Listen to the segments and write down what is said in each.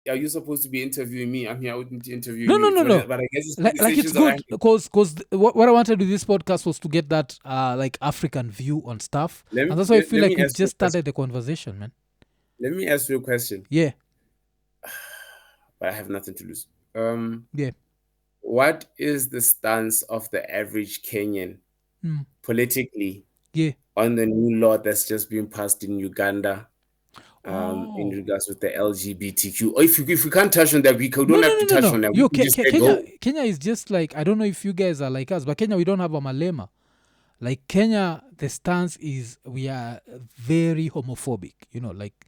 are you supposed to be interviewing me? I'm here. I wouldn't interview No, you. no. But I guess it's Like it's good because what I wanted with this podcast was to get that like African view on stuff, and that's why I feel like we just started the conversation, man. Let me ask you a question. Yeah. But I have nothing to lose. Yeah. What is the stance of the average Kenyan politically on the new law that's just been passed in Uganda in regards with the LGBTQ? Or if you can't touch on that, we don't have to touch on that. Yo, Kenya is just like, I don't know if you guys are like us, but Kenya, we don't have a malema. Like Kenya, the stance is we are very homophobic, like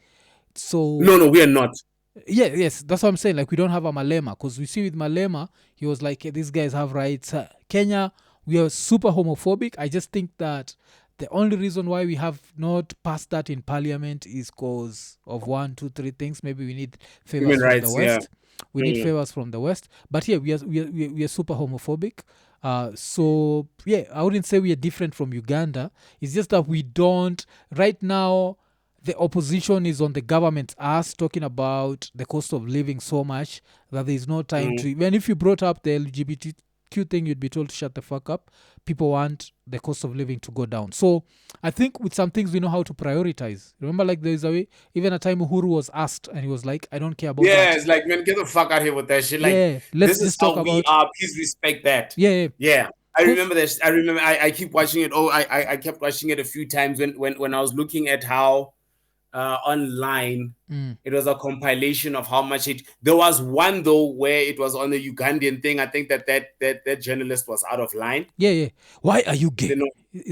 so. No, we are not. Yeah, yes, that's what I'm saying. Like we don't have a Malema because we see with Malema, he was like, hey, these guys have rights. Kenya, we are super homophobic. I just think that the only reason why we have not passed that in parliament is because of 1, 2, 3 things. Maybe we need favors from the West. Yeah. We need favors from the West. But yeah, we are super homophobic. So yeah, I wouldn't say we are different from Uganda. It's just that we don't right now. The opposition is on the government's ass talking about the cost of living so much that there is no time to... Even if you brought up the LGBTQ thing, you'd be told to shut the fuck up. People want the cost of living to go down. So I think with some things we know how to prioritize. Remember, like there's a way, even a time Uhuru was asked and he was like, I don't care about that. Yeah, it's like, man, get the fuck out of here with that shit. Like, let's just talk about... we are. Please respect that. Yeah. I remember this. I keep watching it. I kept watching it a few times when I was looking at how online it was a compilation of how much there was one though where it was on the Ugandan thing. I think that journalist was out of line. Why are you gay?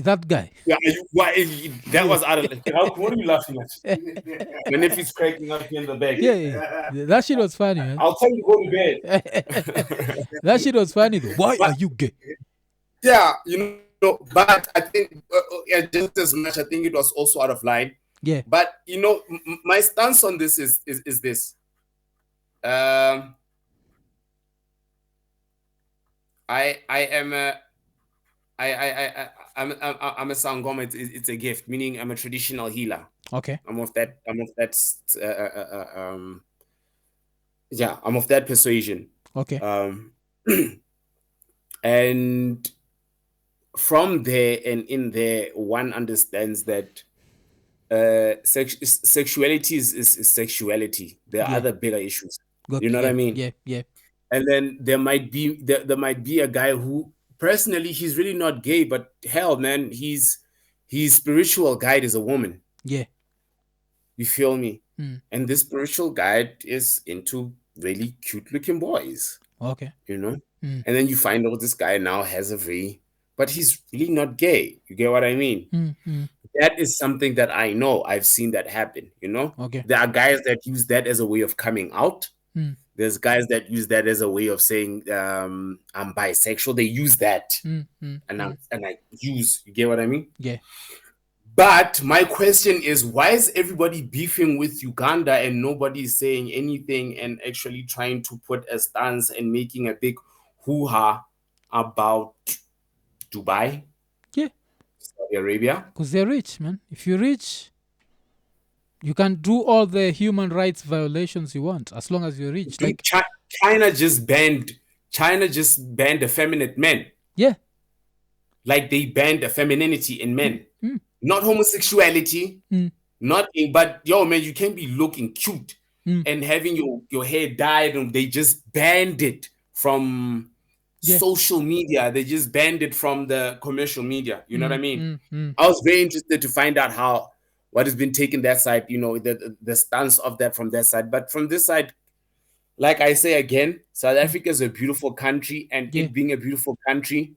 That guy. That was out of line. What are you laughing at? And if he's cracking up in the back. That shit was funny, man. I'll tell you to go to bed. That shit was funny though. Why are you gay? Yeah, but I think just as much I think it was also out of line. Yeah. But my stance on this is this. I'm a Sangoma. It's a gift, meaning I'm a traditional healer. Okay. I'm of that I'm of that persuasion. Okay. And from there and in there, one understands that sexuality is sexuality. There are other bigger issues. You know what I mean? Yeah. And then there might be a guy who personally he's really not gay, but hell, man, his spiritual guide is a woman. Yeah. You feel me? And this spiritual guide is into really cute looking boys. Okay. And then you find out this guy now has but he's really not gay. You get what I mean? That is something that I know. I've seen that happen, Okay. There are guys that use that as a way of coming out. There's guys that use that as a way of saying, I'm bisexual. They use that. And I use, you get what I mean? Yeah. But my question is, why is everybody beefing with Uganda and nobody's saying anything and actually trying to put a stance and making a big hoo-ha about Dubai? Yeah. Saudi Arabia? Because they're rich, man. If you're rich, you can do all the human rights violations you want as long as you're rich. Like China just banned effeminate men. Yeah. Like they banned the femininity in men. Not homosexuality. But yo, man, you can't be looking cute and having your hair dyed, and they just banned it from social media. They just banned it from the commercial media. You know what I mean? I was very interested to find out what has been taken that side, the stance of that from that side. But from this side, like I say again, South Africa is a beautiful country, and it being a beautiful country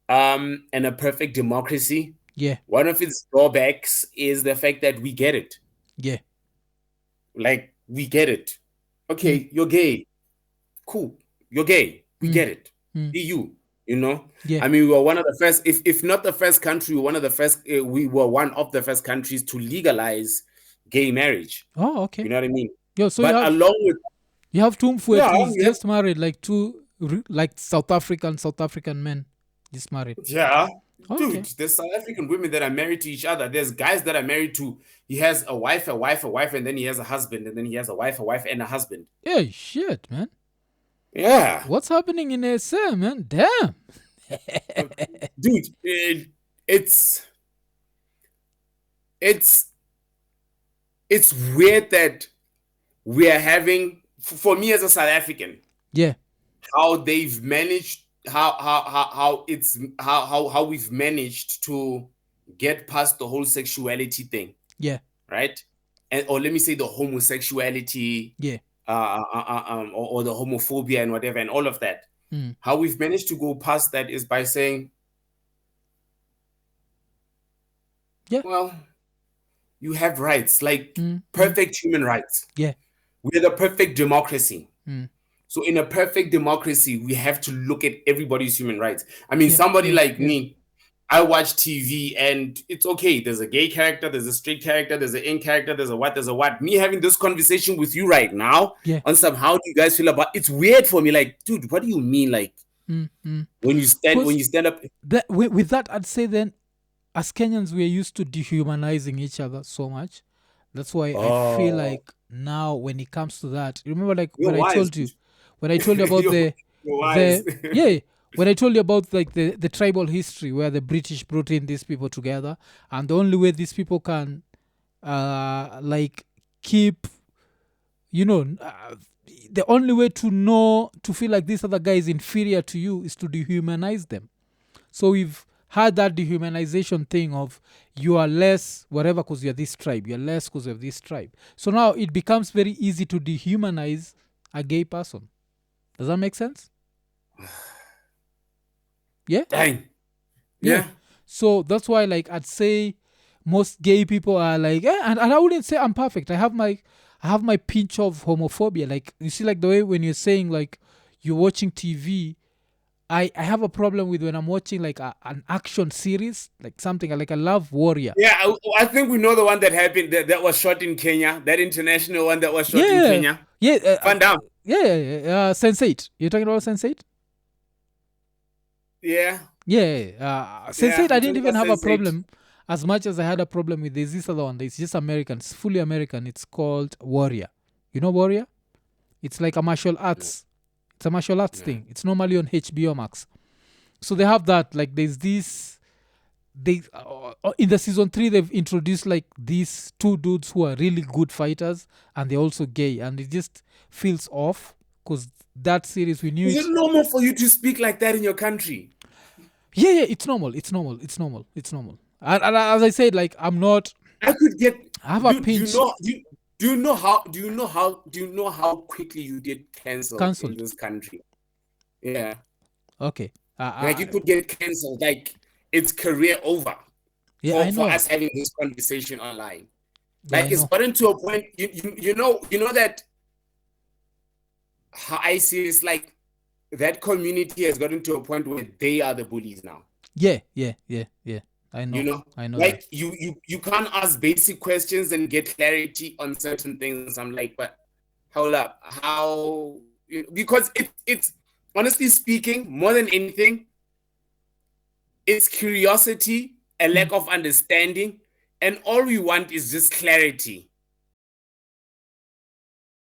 and a perfect democracy, one of its drawbacks is the fact that we get it. Yeah. Like, we get it. Okay, you're gay. Cool. You're gay. We get it. Be you. Yeah. I mean, we were one of the first, if not the first country, we were one of the first countries to legalize gay marriage. Oh, okay. You know what I mean? Yeah, so you have two just married, like two like South African men just married. Yeah. Okay. Dude, there's South African women that are married to each other. There's guys that are married to, he has a wife, and then he has a husband, and then he has a wife, and a husband. Yeah, shit, man. Yeah. What's happening in SA, man? Damn. Dude, it's it's it's weird that we are having, for me as a South African, Yeah. how they've managed, how we've managed to get past the whole sexuality thing, Yeah. right? And or let me say the homosexuality, Yeah. or the homophobia and whatever, and all of that. Mm. How we've managed to go past that is by saying, Yeah. well, you have rights, like Mm. perfect human rights. Yeah. We're the perfect democracy. Mm. So in a perfect democracy, we have to look at everybody's human rights. I mean, Yeah. somebody Yeah. like Yeah. me, I watch TV and it's okay. There's a gay character, there's a straight character, there's an in character, there's a what. Me having this conversation with you right now Yeah. on some, how do you guys feel about, it's weird for me. Like, dude, what do you mean? Like, Mm. when you stand up. With that, I'd say then, as Kenyans, we're used to dehumanizing each other so much. That's why I feel like now when it comes to that, remember, like You're when I wise. told you about You're wise. yeah, when I told you about like the tribal history where the British brought in these people together, and the only way these people can like keep, the only way to feel like this other guy is inferior to you is to dehumanize them. So we've had that dehumanization thing of you are less whatever because you're this tribe, you're less because of this tribe. So now it becomes very easy to dehumanize a gay person. Does that make sense? Yeah? Dang. Yeah. Yeah. So that's why, like, I'd say most gay people are like, and I wouldn't say I'm perfect. I have my pinch of homophobia. Like, you see, like the way when you're saying like you're watching TV, I have a problem with when I'm watching like an action series, like something like I love Warrior. Yeah, I think we know the one that happened that was shot in Kenya, that international one that was shot in Kenya. Yeah. Fun down. Yeah. Sense8. You're talking about Sense8? Yeah. Yeah. Sense8, I didn't even have a Sense8. problem as much as I had a problem with this other one. It's just American. It's fully American. It's called Warrior. You know Warrior? It's like a martial arts. It's a martial arts thing. It's normally on HBO Max. So they have that. Like there's this. In the season 3 they've introduced like these two dudes who are really good fighters and they're also gay, and it just feels off because that series we knew. Is it normal for you to speak like that in your country? Yeah, it's normal. And as I said, like I'm not. I could get. I have a pinch. Do you know how quickly you get cancelled in this country? Yeah. Okay. Like you could get cancelled. Like it's career over. Yeah, I know. For us having this conversation online. Like it's gotten to a point. You know that how I see it's like that community has gotten to a point where they are the bullies now. Yeah. I know. You know, I know. Like you can't ask basic questions and get clarity on certain things. I'm like, but hold up, how? Because it's honestly speaking, more than anything, it's curiosity, a lack of understanding, and all we want is just clarity.